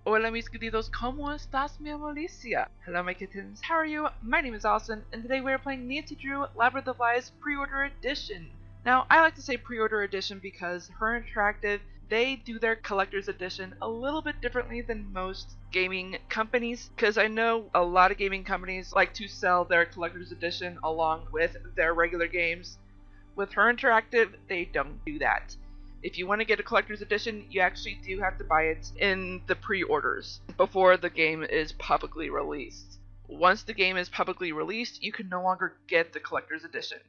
Hola mis queridos, ¿cómo estás mi Alicia? Hello my kittens, how are you? My name is Allison, and today we are playing Nancy Drew Labyrinth of Lies Pre-Order Edition. Now, I like to say Pre-Order Edition because Her Interactive, they do their Collector's Edition a little bit differently than most gaming companies, because I know a lot of gaming companies like to sell their Collector's Edition along with their regular games. With Her Interactive, they don't do that. If you want to get a collector's edition, you actually do have to buy it in the pre-orders before the game is publicly released. Once the game is publicly released, you can no longer get the collector's edition,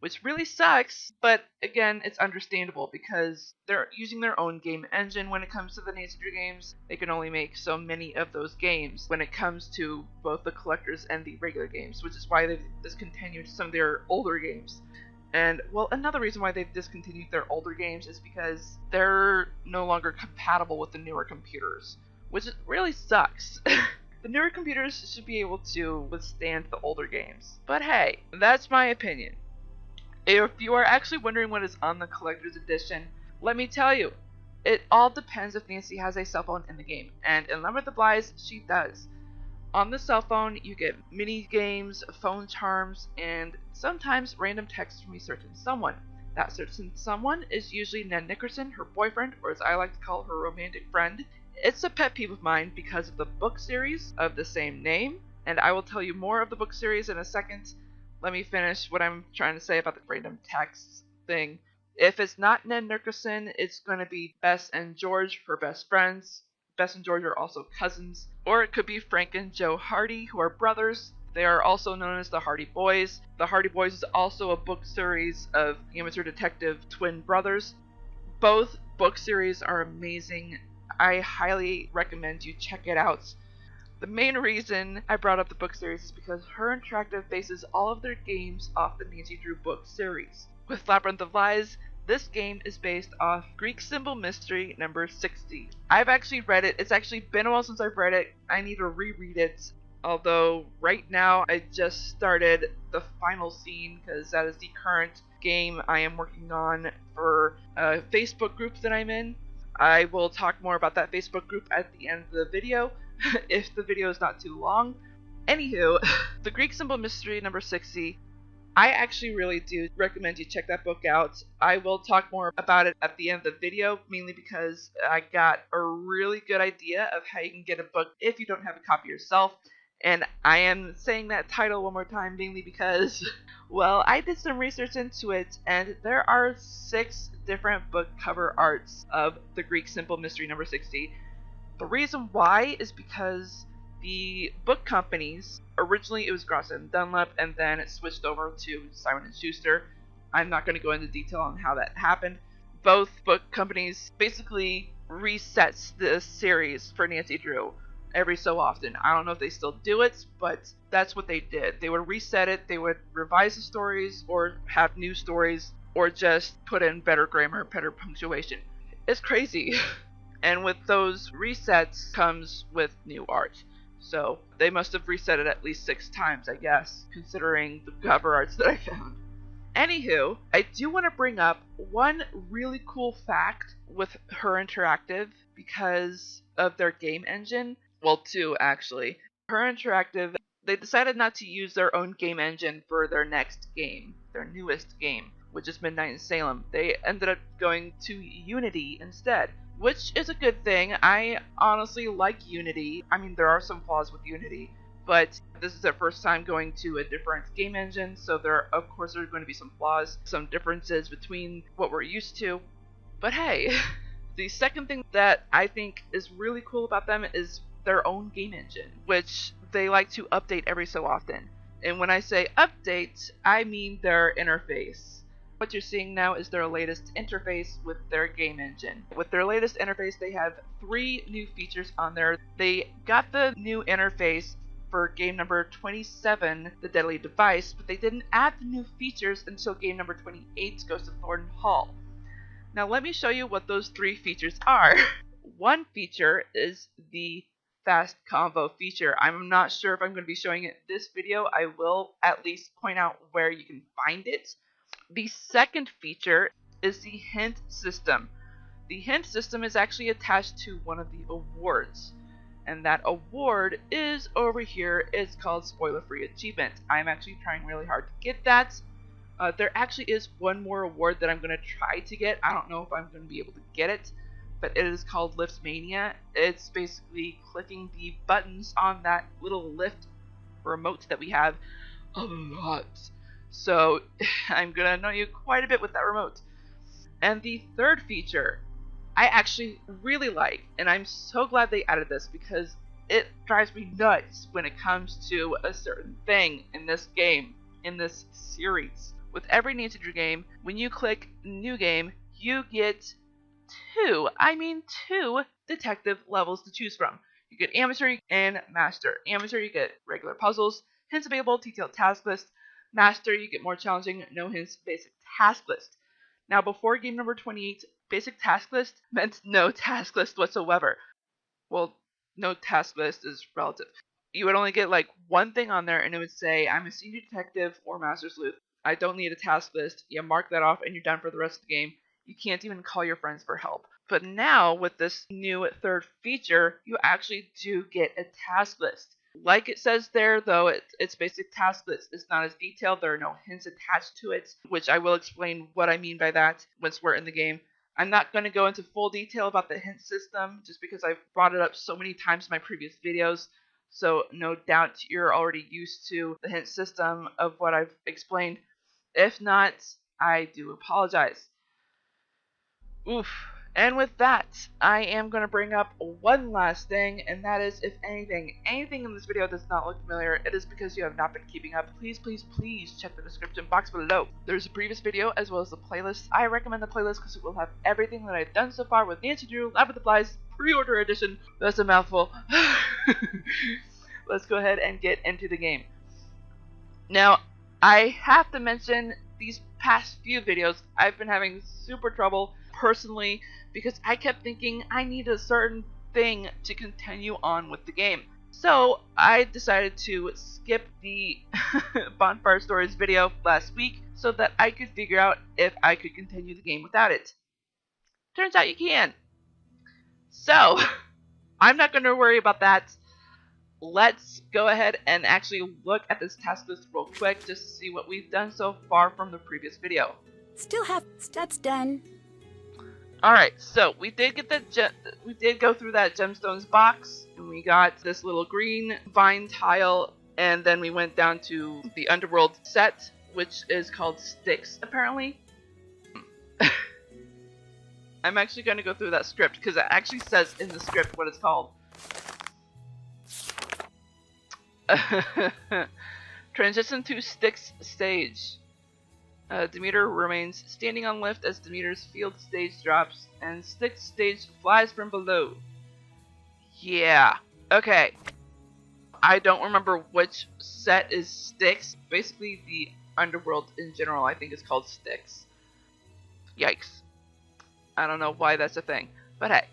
which really sucks, but again, it's understandable because they're using their own game engine when it comes to the Nancy Drew games. They can only make so many of those games when it comes to both the collectors and the regular games, which is why they've discontinued some of their older games. And, well, another reason why they've discontinued their older games is because they're no longer compatible with the newer computers, which really sucks. The newer computers should be able to withstand the older games. But hey, that's my opinion. If you are actually wondering what is on the collector's edition, let me tell you, it all depends if Nancy has a cell phone in the game, and in Labyrinth of Lies, she does. On the cell phone, you get mini games, phone charms, and sometimes random texts from a certain someone. That certain someone is usually Ned Nickerson, her boyfriend, or as I like to call her romantic friend. It's a pet peeve of mine because of the book series of the same name, and I will tell you more of the book series in a second. Let me finish what I'm trying to say about the random texts thing. If it's not Ned Nickerson, it's going to be Bess and George, her best friends. Bess and George are also cousins. Or it could be Frank and Joe Hardy, who are brothers. They are also known as the Hardy Boys. The Hardy Boys is also a book series of amateur detective twin brothers. Both book series are amazing. I highly recommend you check it out. The main reason I brought up the book series is because Her Interactive bases all of their games off the Nancy Drew book series. With Labyrinth of Lies, this game is based off Greek Symbol Mystery number 60. I've actually read it. It's actually been a while since I've read it. I need to reread it. Although right now I just started the final scene because that is the current game I am working on for a Facebook group that I'm in. I will talk more about that Facebook group at the end of the video if the video is not too long. Anywho, the Greek Symbol Mystery number 60, I actually really do recommend you check that book out. I will talk more about it at the end of the video, mainly because I got a really good idea of how you can get a book if you don't have a copy yourself. And I am saying that title one more time mainly because, well, I did some research into it, and there are 6 different book cover arts of the Greek Symbol Mystery number 60. The reason why is because the book companies, originally it was Gross and Dunlap, and then it switched over to Simon & Schuster. I'm not going to go into detail on how that happened. Both book companies basically resets the series for Nancy Drew every so often. I don't know if they still do it, but that's what they did. They would reset it, they would revise the stories, or have new stories, or just put in better grammar, better punctuation. It's crazy. And with those resets comes with new art. So they must have reset it at least 6 times, I guess, considering the cover arts that I found. Anywho, I do want to bring up one really cool fact with Her Interactive because of their game engine. Well, 2 actually. Her Interactive, they decided not to use their own game engine for their next game, their newest game, which is Midnight in Salem. They ended up going to Unity instead, which is a good thing. I honestly like Unity. I mean, there are some flaws with Unity, but this is their first time going to a different game engine, so there are going to be some flaws, some differences between what we're used to. But hey, the second thing that I think is really cool about them is their own game engine, which they like to update every so often. And when I say update, I mean their interface. What you're seeing now is their latest interface with their game engine. With their latest interface, they have 3 new features on there. They got the new interface for game number 27, The Deadly Device, but they didn't add the new features until game number 28, Ghost of Thornton Hall. Now let me show you what those 3 features are. One feature is the fast convo feature. I'm not sure if I'm going to be showing it this video. I will at least point out where you can find it. The second feature is the hint system. The hint system is actually attached to one of the awards. and that award is over here. It's called Spoiler Free Achievement. I'm actually trying really hard to get that. There actually is one more award that I'm going to try to get. I don't know if I'm going to be able to get it, but it is called Lift Mania. It's basically clicking the buttons on that little lift remote that we have a lot. So I'm going to annoy you quite a bit with that remote. And the third feature I actually really like, and I'm so glad they added this because it drives me nuts when it comes to a certain thing in this game, in this series. With every Ninja game, when you click New Game, you get two detective levels to choose from. You get Amateur and Master. Amateur, you get regular puzzles, hints available, detailed task list. Master, you get more challenging, no hints, basic task list. Now, before game number 28, basic task list meant no task list whatsoever. Well, no task list is relative. You would only get like one thing on there, and it would say, I'm a senior detective or master sleuth. I don't need a task list. You mark that off, and you're done for the rest of the game. You can't even call your friends for help. But now, with this new third feature, you actually do get a task list. Like it says there, though, it's basic task list. It's not as detailed. There are no hints attached to it, which I will explain what I mean by that once we're in the game. I'm not going to go into full detail about the hint system, just because I've brought it up so many times in my previous videos. So no doubt you're already used to the hint system of what I've explained. If not, I do apologize. Oof. And with that, I am going to bring up one last thing, and that is, if anything in this video does not look familiar, it is because you have not been keeping up. Please, please, please check the description box below. There's a previous video as well as the playlist. I recommend the playlist because it will have everything that I've done so far with Nancy Drew, Labyrinth Flies, pre-order edition. That's a mouthful. Let's go ahead and get into the game. Now, I have to mention these past few videos, I've been having super trouble personally because I kept thinking I need a certain thing to continue on with the game. So I decided to skip the Bonfire Stories video last week so that I could figure out if I could continue the game without it. Turns out you can. So I'm not going to worry about that. Let's go ahead and actually look at this task list real quick just to see what we've done so far from the previous video. Still have stats done. Alright, so we did get we did go through that gemstones box, and we got this little green vine tile, and then we went down to the underworld set, which is called Sticks, apparently. I'm actually going to go through that script, because it actually says in the script what it's called. Transition to Sticks stage. Demeter remains standing on lift as Demeter's field stage drops, and Sticks stage flies from below. Yeah, okay. I don't remember which set is Sticks. Basically, the underworld in general, I think, is called Sticks. Yikes. I don't know why that's a thing, but hey.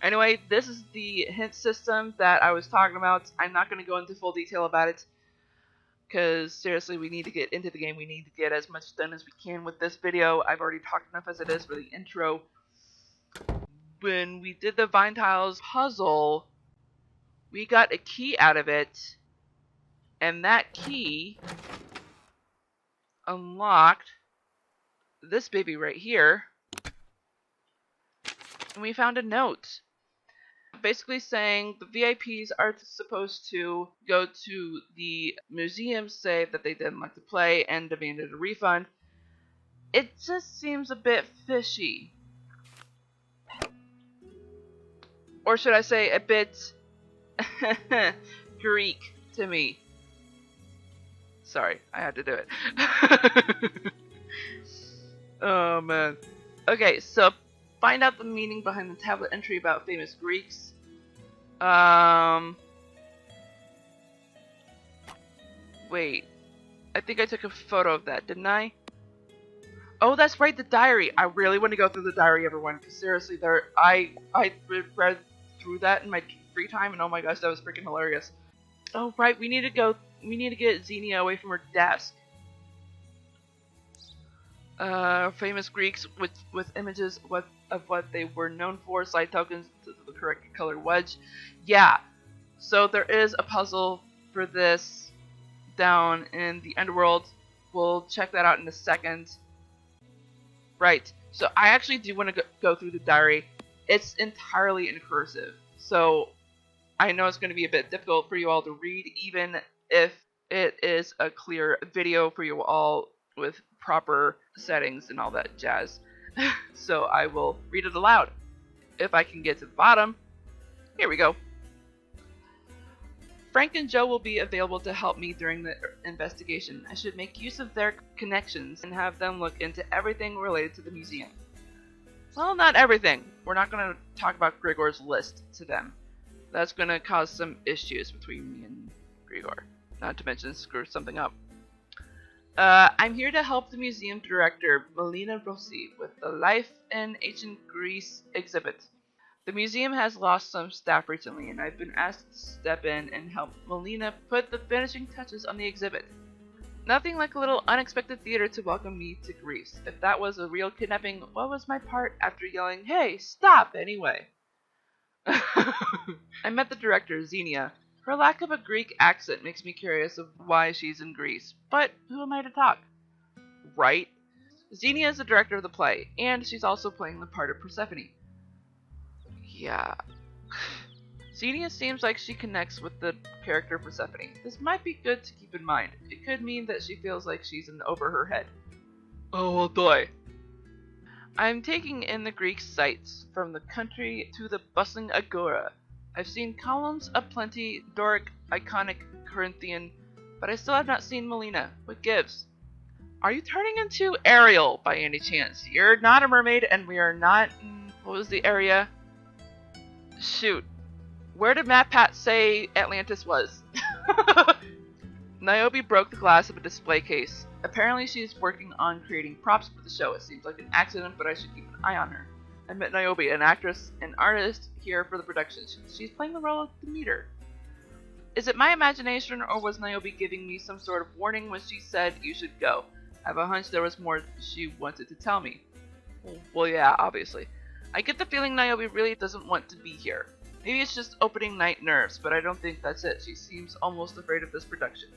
Anyway, this is the hint system that I was talking about. I'm not going to go into full detail about it, because seriously, we need to get into the game. We need to get as much done as we can with this video. I've already talked enough as it is for the intro. When we did the Vine Tiles puzzle, we got a key out of it, and that key unlocked this baby right here, and we found a note basically saying the VIPs are supposed to go to the museum, say that they didn't like to play, and demanded a refund. It just seems a bit fishy. Or should I say a bit Greek to me. Sorry, I had to do it. Oh man. Okay, so find out the meaning behind the tablet entry about famous Greeks. Wait. I think I took a photo of that, didn't I? Oh, that's right, the diary. I really want to go through the diary, everyone, because seriously, I read through that in my free time, and oh my gosh, that was freaking hilarious. Oh, right, we need to get Xenia away from her desk. Famous Greeks with images of what they were known for, slide tokens to the correct color wedge. Yeah, so there is a puzzle for this down in the underworld. We'll check that out in a second. Right, so I actually do want to go through the diary. It's entirely in cursive, so I know it's going to be a bit difficult for you all to read, even if it is a clear video for you all with proper settings and all that jazz. So I will read it aloud. If I can get to the bottom. Here we go. Frank and Joe will be available to help me during the investigation. I should make use of their connections and have them look into everything related to the museum. Well, not everything. We're not going to talk about Grigor's list to them. That's going to cause some issues between me and Grigor. Not to mention screw something up. I'm here to help the museum director, Melina Rossi, with the Life in Ancient Greece exhibit. The museum has lost some staff recently, and I've been asked to step in and help Melina put the finishing touches on the exhibit. Nothing like a little unexpected theater to welcome me to Greece. If that was a real kidnapping, what was my part after yelling, "Hey, stop!" anyway? I met the director, Xenia. Her lack of a Greek accent makes me curious of why she's in Greece, but who am I to talk? Right? Xenia is the director of the play, and she's also playing the part of Persephone. Yeah. Xenia seems like she connects with the character Persephone. This might be good to keep in mind. It could mean that she feels like she's in over her head. Oh boy. I'm taking in the Greek sights, from the country to the bustling agora. I've seen columns aplenty, Doric, iconic, Corinthian, but I still have not seen Melina. What gives? Are you turning into Ariel by any chance? You're not a mermaid, and we are not in... What was the area? Shoot. Where did MatPat say Atlantis was? Niobe broke the glass of a display case. Apparently she's working on creating props for the show. It seems like an accident, but I should keep an eye on her. I met Niobe, an actress and artist here for the production. She's playing the role of Demeter. Is it my imagination, or was Niobe giving me some sort of warning when she said you should go? I have a hunch there was more she wanted to tell me. Well, yeah, obviously. I get the feeling Niobe really doesn't want to be here. Maybe it's just opening night nerves, but I don't think that's it. She seems almost afraid of this production.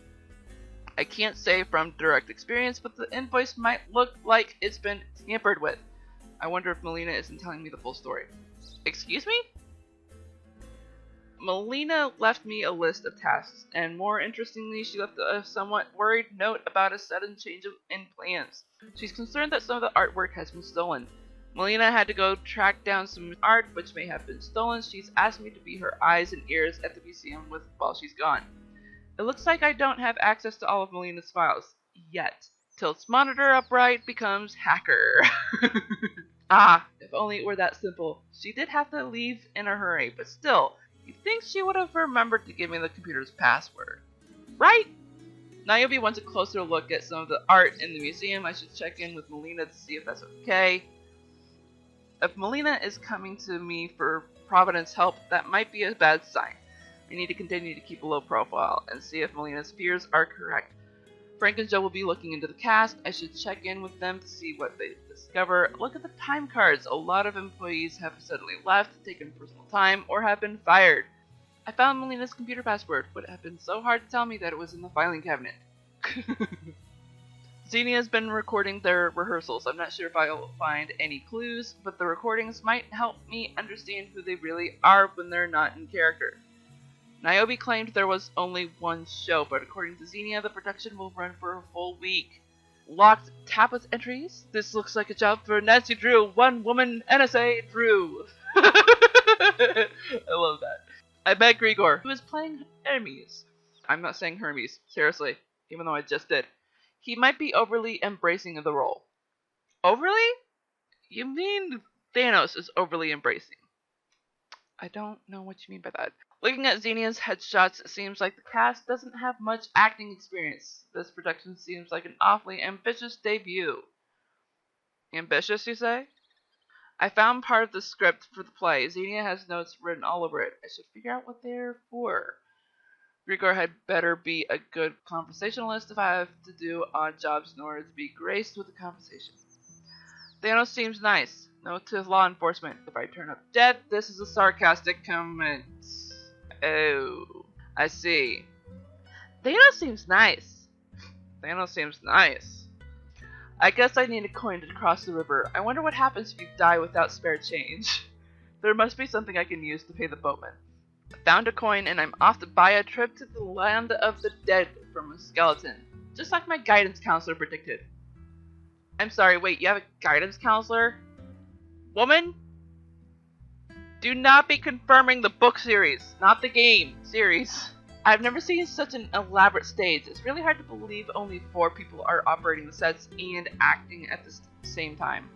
I can't say from direct experience, but the invoice might look like it's been tampered with. I wonder if Melina isn't telling me the full story. Excuse me? Melina left me a list of tasks, and more interestingly, she left a somewhat worried note about a sudden change in plans. She's concerned that some of the artwork has been stolen. Melina had to go track down some art which may have been stolen. She's asked me to be her eyes and ears at the museum while she's gone. It looks like I don't have access to all of Melina's files. Yet. Tilt's monitor upright becomes hacker. Ah, if only it were that simple. She did have to leave in a hurry, but still, you'd think she would have remembered to give me the computer's password. Right? Niobe wants a closer look at some of the art in the museum. I should check in with Melina to see if that's okay. If Melina is coming to me for Providence help, that might be a bad sign. I need to continue to keep a low profile and see if Melina's fears are correct. Frank and Joe will be looking into the cast. I should check in with them to see what they discover. Look at the time cards. A lot of employees have suddenly left, taken personal time, or have been fired. I found Melina's computer password. Would have been so hard to tell me that it was in the filing cabinet. Xenia has been recording their rehearsals. I'm not sure if I'll find any clues, but the recordings might help me understand who they really are when they're not in character. Niobe claimed there was only one show, but according to Xenia, the production will run for a full week. Locked tablet entries? This looks like a job for Nancy Drew, one woman NSA Drew. I love that. I met Grigor, who is playing Hermes. I'm not saying Hermes, seriously, even though I just did. He might be overly embracing of the role. Overly? You mean Thanos is overly embracing? I don't know what you mean by that. Looking at Xenia's headshots, it seems like the cast doesn't have much acting experience. This production seems like an awfully ambitious debut. Ambitious, you say? I found part of the script for the play. Xenia has notes written all over it. I should figure out what they're for. Grigor had better be a good conversationalist if I have to do odd jobs in order to be graced with the conversation. Thanos seems nice. Note to law enforcement. If I turn up dead, this is a sarcastic comment. Oh, I see. Thanos seems nice. Thanos seems nice. I guess I need a coin to cross the river. I wonder what happens if you die without spare change. There must be something I can use to pay the boatman. I found a coin and I'm off to buy a trip to the land of the dead from a skeleton. Just like my guidance counselor predicted. I'm sorry, wait, you have a guidance counselor? Woman? Do not be confirming the book series, not the game series. I've never seen such an elaborate stage. It's really hard to believe only 4 people are operating the sets and acting at the same time.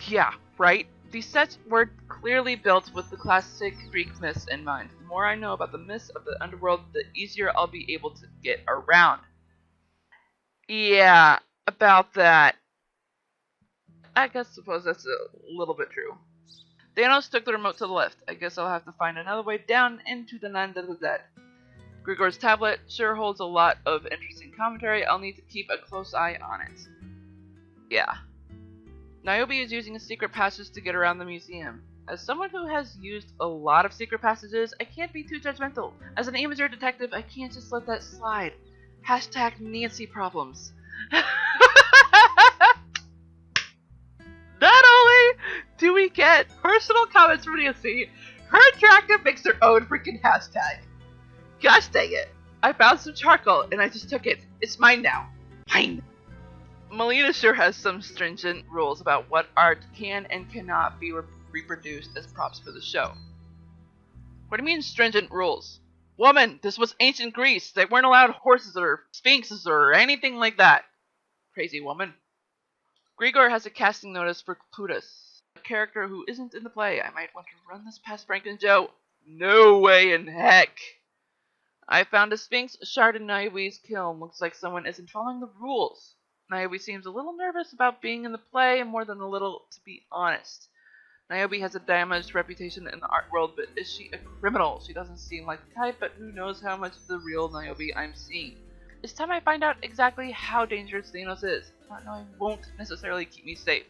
Yeah, right? These sets were clearly built with the classic Greek myths in mind. The more I know about the myths of the underworld, the easier I'll be able to get around. Yeah, about that. I suppose that's a little bit true. Thanos took the remote to the left. I guess I'll have to find another way down into the land of the dead. Grigor's tablet sure holds a lot of interesting commentary. I'll need to keep a close eye on it. Yeah. Niobe is using a secret passage to get around the museum. As someone who has used a lot of secret passages, I can't be too judgmental. As an amateur detective, I can't just let that slide. Hashtag Nancy problems. Not only do we get personal comments from Nancy, her attractive makes her own freaking hashtag. Gosh dang it. I found some charcoal and I just took it. It's mine now. Mine. Melina sure has some stringent rules about what art can and cannot be reproduced as props for the show. What do you mean stringent rules? Woman, this was ancient Greece. They weren't allowed horses or sphinxes or anything like that. Crazy woman. Grigor has a casting notice for Plutus, a character who isn't in the play. I might want to run this past Frank and Joe. No way in heck. I found a sphinx shard in Niobe's kiln. Looks like someone isn't following the rules. Niobe seems a little nervous about being in the play, and more than a little, to be honest. Niobe has a damaged reputation in the art world, but is she a criminal? She doesn't seem like the type, but who knows how much of the real Niobe I'm seeing. It's time I find out exactly how dangerous Thanos is. Not knowing won't necessarily keep me safe.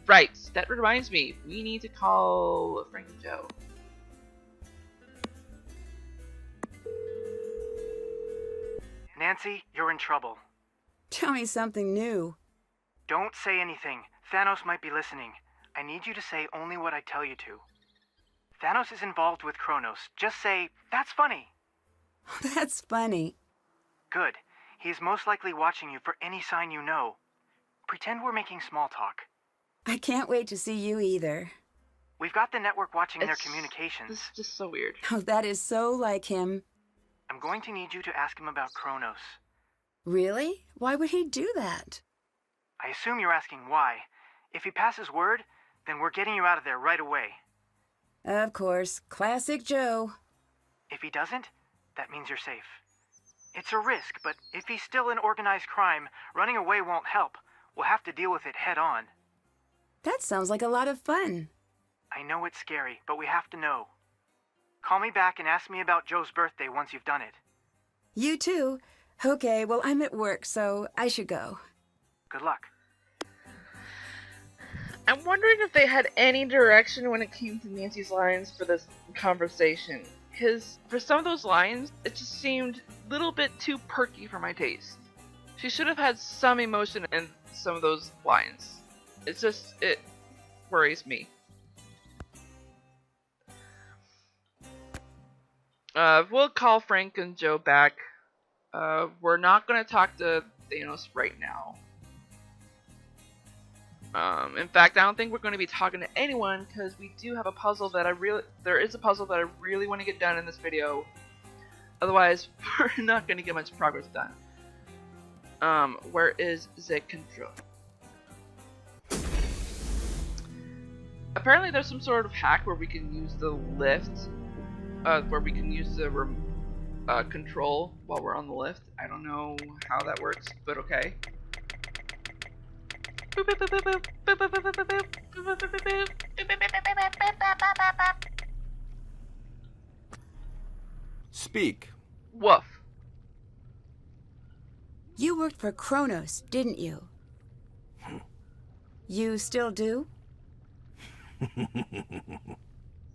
Right, that reminds me, we need to call Frank and Joe. Nancy, you're in trouble. Tell me something new. Don't say anything. Thanos might be listening. I need you to say only what I tell you to. Thanos is involved with Kronos. Just say, that's funny. That's funny. Good. He is most likely watching you for any sign you know. Pretend we're making small talk. I can't wait to see you either. We've got the network watching their communications. This is just so weird. Oh, that is so like him. I'm going to need you to ask him about Kronos. Really? Why would he do that? I assume you're asking why. If he passes word, then we're getting you out of there right away. Of course. Classic Joe. If he doesn't, that means you're safe. It's a risk, but if he's still in organized crime, running away won't help. We'll have to deal with it head on. That sounds like a lot of fun. I know it's scary, but we have to know. Call me back and ask me about Joe's birthday once you've done it. You too. Okay, well, I'm at work, so I should go. Good luck. I'm wondering if they had any direction when it came to Nancy's lines for this conversation. Because for some of those lines, it just seemed a little bit too perky for my taste. She should have had some emotion in some of those lines. It worries me. We'll call Frank and Joe back. We're not going to talk to Thanos right now. In fact, I don't think we're going to be talking to anyone because we do have a puzzle that there is a puzzle that I really want to get done in this video. Otherwise, we're not going to get much progress done. Where is the control? Apparently there's some sort of hack where we can use the lift, where we can use the control while we're on the lift. I don't know how that works, but okay. Speak. Woof. You worked for Kronos, didn't you? You still do?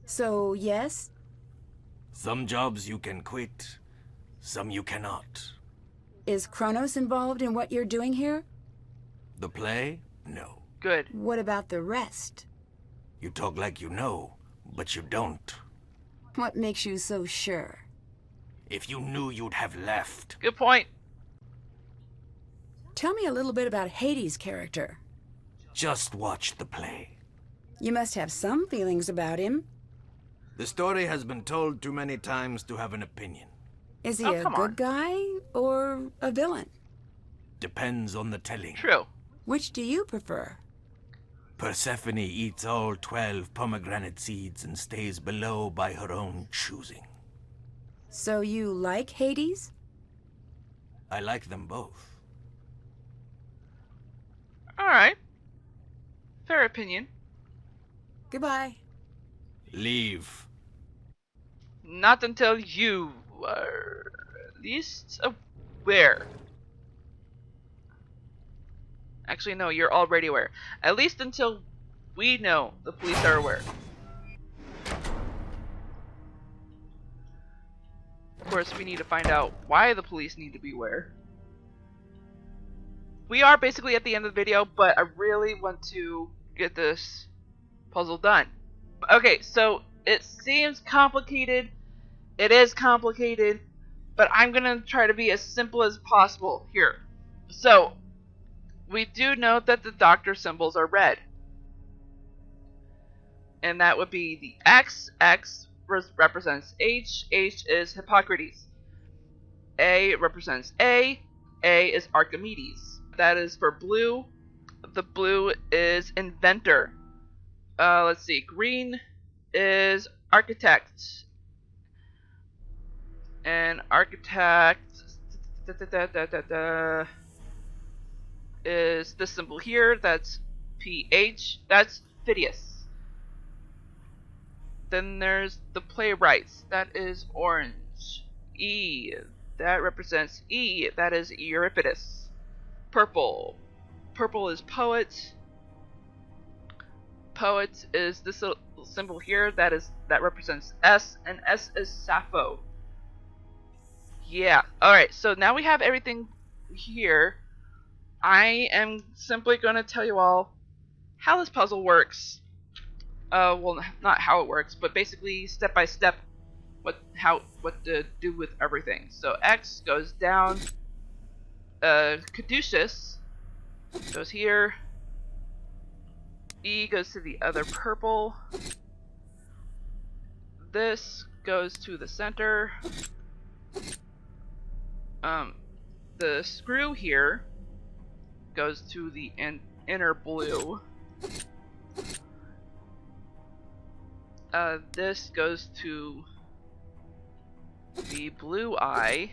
So, yes? Some jobs you can quit, some you cannot. Is Kronos involved in what you're doing here? The play? No. Good. What about the rest? You talk like you know, but you don't. What makes you so sure? If you knew, you'd have left. Good point. Tell me a little bit about Hades' character. Just watch the play. You must have some feelings about him. The story has been told too many times to have an opinion. Is he Oh, a come on. good guy or a villain? Depends on the telling. True. Which do you prefer? Persephone eats all 12 pomegranate seeds and stays below by her own choosing. So you like Hades? I like them both. Alright. Fair opinion. Goodbye. Leave. Not until you are at least aware. Actually, no, you're already aware. At least until we know the police are aware. Of course, we need to find out why the police need to be aware. We are basically at the end of the video, but I really want to get this puzzle done. Okay, so it seems complicated. It is complicated, but I'm gonna try to be as simple as possible here. So, we do note that the doctor symbols are red. And that would be the X. X represents H. H is Hippocrates. A represents A. A is Archimedes. That is for blue. The blue is inventor. Let's see. Green is architect. And architect is this symbol here. That's PH. That's Phidias. Then there's the playwrights. That is orange. E. That represents E. That is Euripides. Purple. Purple is poet. Poet is this little symbol here. That represents S, and S is Sappho. Yeah. Alright, so now we have everything here. I am simply going to tell you all how this puzzle works. Well, not how it works, but basically step by step what to do with everything. So X goes down. Caduceus goes here. E goes to the other purple. This goes to the center. The screw here goes to the inner blue. This goes to the blue eye.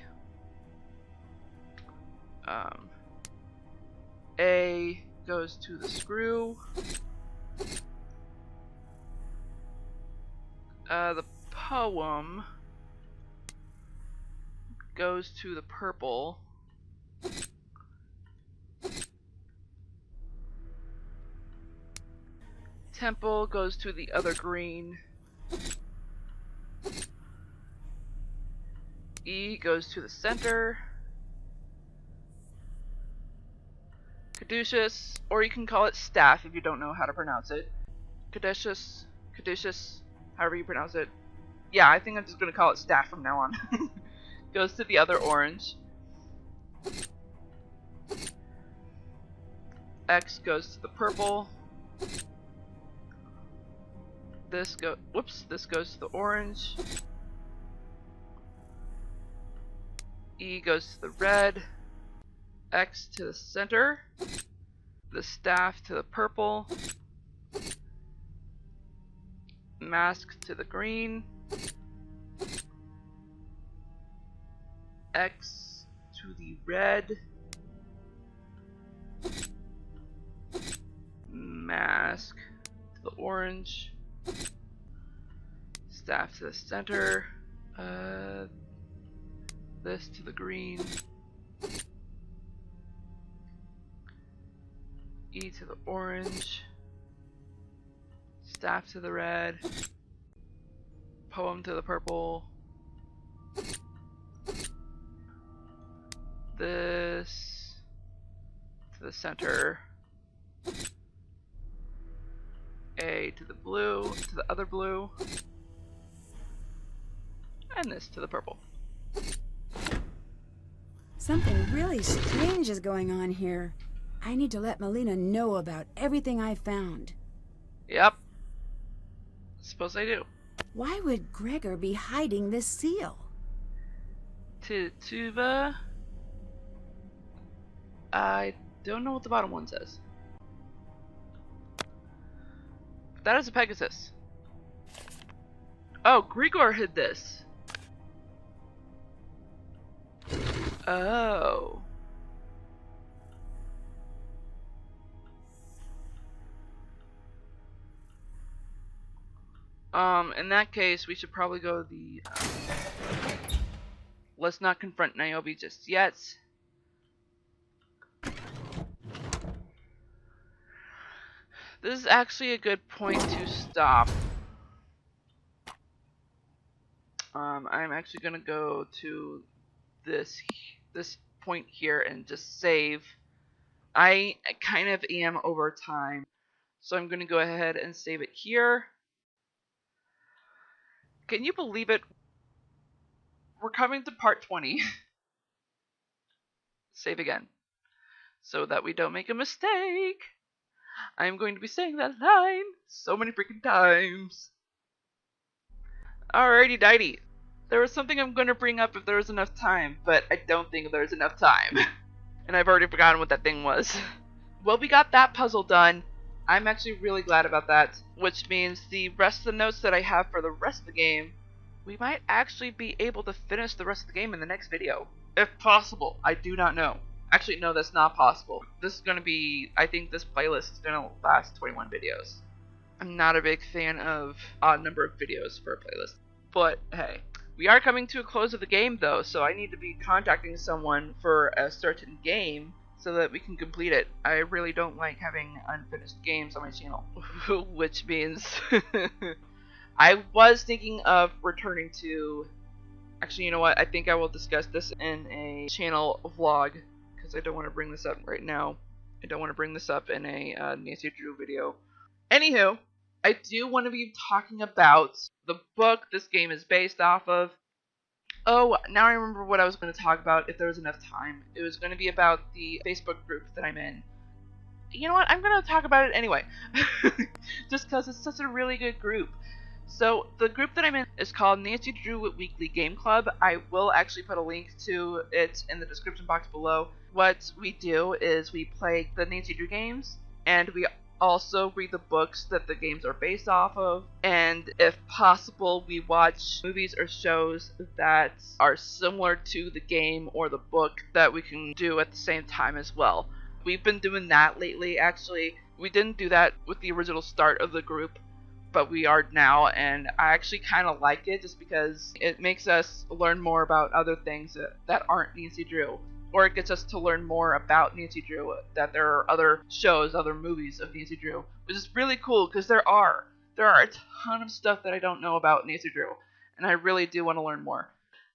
A goes to the screw. The poem goes to the purple. Temple goes to the other green. E goes to the center. Caduceus, or you can call it staff if you don't know how to pronounce it. Caduceus, however you pronounce it. Yeah, I think I'm just gonna call it staff from now on. Goes to the other orange. X goes to the purple. This goes to the orange. E goes to the red. X to the center. The staff to the purple. Mask to the green. X to the red. Mask to the orange. Staff to the center. This to the green. E to the orange. Staff to the red. Poem to the purple. This to the center. A to the blue, to the other blue. And this to the purple. Something really strange is going on here. I need to let Melina know about everything I found. Yep. Suppose I do. Why would Gregor be hiding this seal? Tuba. I don't know what the bottom one says. That is a Pegasus. Oh, Gregor hid this. Oh. In that case, we should probably go the, let's not confront Niobe just yet. This is actually a good point to stop. I'm actually gonna go to this point here and just save. I kind of am over time, so I'm gonna go ahead and save it here. Can you believe it? We're coming to part 20. Save again, so that we don't make a mistake. I'm going to be saying that line so many freaking times. Alrighty dighty. There was something I'm going to bring up if there was enough time, but I don't think there's enough time. And I've already forgotten what that thing was. Well, we got that puzzle done. I'm actually really glad about that, which means the rest of the notes that I have for the rest of the game, we might actually be able to finish the rest of the game in the next video. If possible. I do not know. Actually, no, that's not possible. This is going to be, I think this playlist is going to last 21 videos. I'm not a big fan of odd number of videos for a playlist. But, hey. We are coming to a close of the game, though, so I need to be contacting someone for a certain game so that we can complete it. I really don't like having unfinished games on my channel. Which means I was thinking of returning to... Actually, you know what? I think I will discuss this in a channel vlog, because I don't want to bring this up right now. I don't want to bring this up in a Nancy Drew video. Anywho, I do want to be talking about the book this game is based off of. Oh, now I remember what I was going to talk about if there was enough time. It was going to be about the Facebook group that I'm in. You know what? I'm going to talk about it anyway. Just because it's such a really good group. So, the group that I'm in is called Nancy Drew Weekly Game Club. I will actually put a link to it in the description box below. What we do is we play the Nancy Drew games, and we also read the books that the games are based off of, and if possible, we watch movies or shows that are similar to the game or the book that we can do at the same time as well. We've been doing that lately, actually. We didn't do that with the original start of the group, but we are now, and I actually kind of like it just because it makes us learn more about other things that aren't Nancy Drew. Or it gets us to learn more about Nancy Drew, that there are other shows, other movies of Nancy Drew, which is really cool because there are a ton of stuff that I don't know about Nancy Drew, and I really do want to learn more.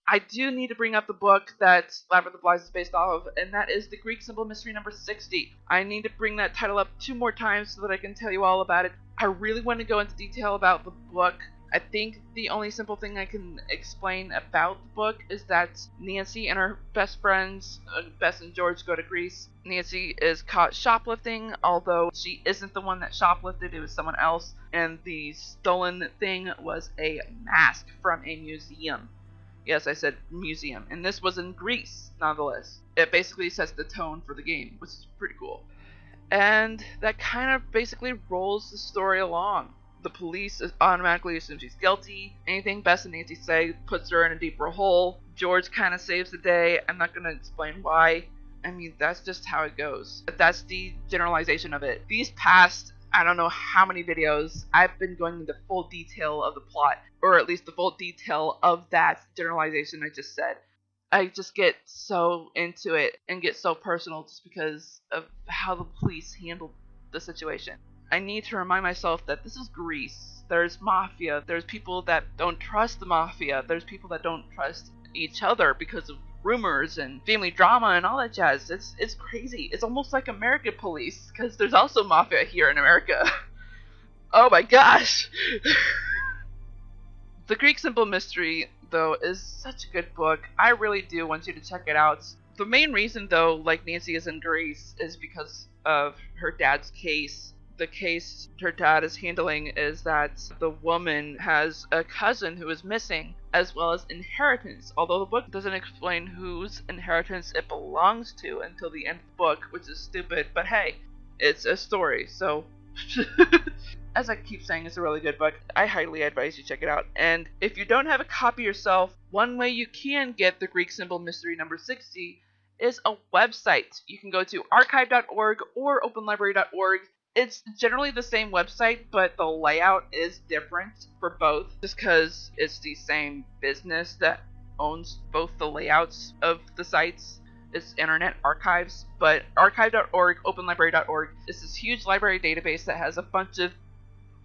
I do need to bring up the book that Labyrinth of Lies is based off of, and that is the Greek Symbol Mystery number 60. I need to bring that title up 2 more times so that I can tell you all about it. I really want to go into detail about the book. I think the only simple thing I can explain about the book is that Nancy and her best friends, Bess and George, go to Greece. Nancy is caught shoplifting, although she isn't the one that shoplifted, it was someone else, and the stolen thing was a mask from a museum. Yes, I said museum, and this was in Greece, nonetheless. It basically sets the tone for the game, which is pretty cool. And that kind of basically rolls the story along. The police automatically assume she's guilty. Anything Bess and Nancy say puts her in a deeper hole. George kind of saves the day. I'm not going to explain why. I mean, that's just how it goes. That's the generalization of it. These past, I don't know how many videos, I've been going into full detail of the plot, or at least the full detail of that generalization I just said. I just get so into it and get so personal just because of how the police handled the situation. I need to remind myself that this is Greece. There's mafia. There's people that don't trust the mafia. There's people that don't trust each other because of rumors and family drama and all that jazz. It's crazy. It's almost like American police, because there's also mafia here in America. Oh my gosh! The Greek Simple Mystery, though, is such a good book. I really do want you to check it out. The main reason, though, like Nancy is in Greece, is because of her dad's case. The case her dad is handling is that the woman has a cousin who is missing, as well as inheritance, although the book doesn't explain whose inheritance it belongs to until the end of the book, which is stupid, but hey, it's a story, so... As I keep saying, it's a really good book. I highly advise you check it out. And if you don't have a copy yourself, one way you can get the Greek Simple Mystery number 60 is a website. You can go to archive.org or openlibrary.org. It's generally the same website, but the layout is different for both, just because it's the same business that owns both the layouts of the sites. It's Internet Archives, but archive.org, openlibrary.org is this huge library database that has a bunch of...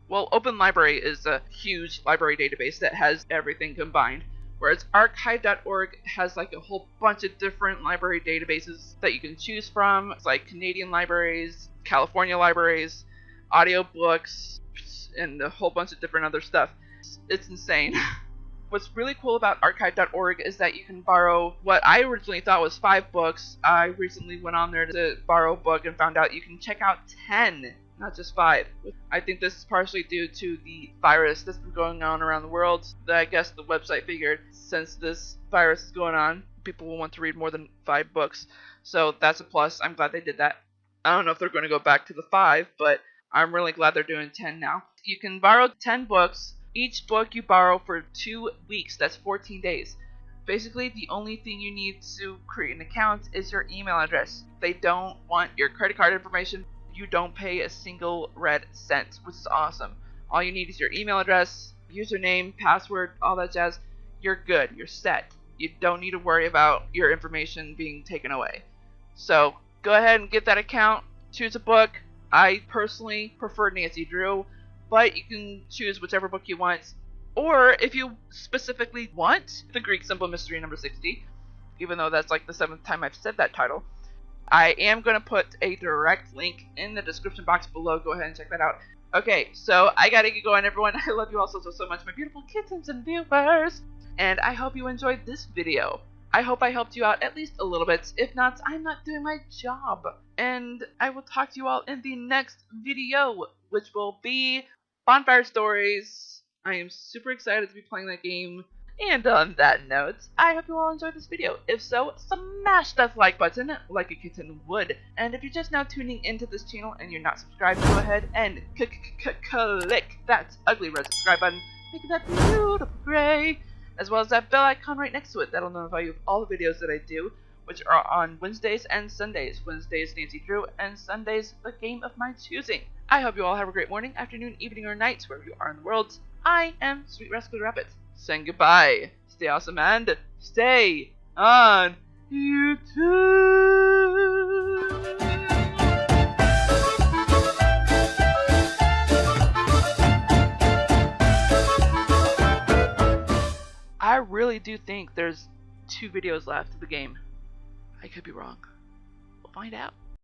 Well, Open Library is a huge library database that has everything combined, whereas archive.org has like a whole bunch of different library databases that you can choose from. It's like Canadian libraries, California libraries, audiobooks, and a whole bunch of different other stuff. It's insane. What's really cool about archive.org is that you can borrow what I originally thought was 5 books. I recently went on there to borrow a book and found out you can check out 10, not just 5. I think this is partially due to the virus that's been going on around the world. I guess the website figured since this virus is going on, people will want to read more than 5 books. So that's a plus. I'm glad they did that. I don't know if they're going to go back to the 5, but I'm really glad they're doing 10 now. You can borrow 10 books. Each book you borrow for 2 weeks. That's 14 days. Basically, the only thing you need to create an account is your email address. They don't want your credit card information. You don't pay a single red cent, which is awesome. All you need is your email address, username, password, all that jazz. You're good. You're set. You don't need to worry about your information being taken away. So go ahead and get that account. Choose a book. I personally prefer Nancy Drew, but you can choose whichever book you want. Or if you specifically want the Greek Simple Mystery number 60, even though that's like the 7th time I've said that title, I am going to put a direct link in the description box below. Go ahead and check that out. Okay, so I gotta get going, everyone. I love you all so much, my beautiful kittens and viewers. And I hope you enjoyed this video. I hope I helped you out at least a little bit. If not, I'm not doing my job. And I will talk to you all in the next video, which will be Bonfire Stories. I am super excited to be playing that game. And on that note, I hope you all enjoyed this video. If so, smash that like button like a kitten would. And if you're just now tuning into this channel and you're not subscribed, go ahead and click that ugly red subscribe button, making that beautiful gray, as well as that bell icon right next to it. That'll notify you of all the videos that I do, which are on Wednesdays and Sundays. Wednesdays, Nancy Drew, and Sundays, the game of my choosing. I hope you all have a great morning, afternoon, evening, or night, wherever you are in the world. I am Sweet Rascal Rabbit, saying goodbye. Stay awesome and stay on YouTube. I really do think there's 2 videos left of the game. I could be wrong. We'll find out.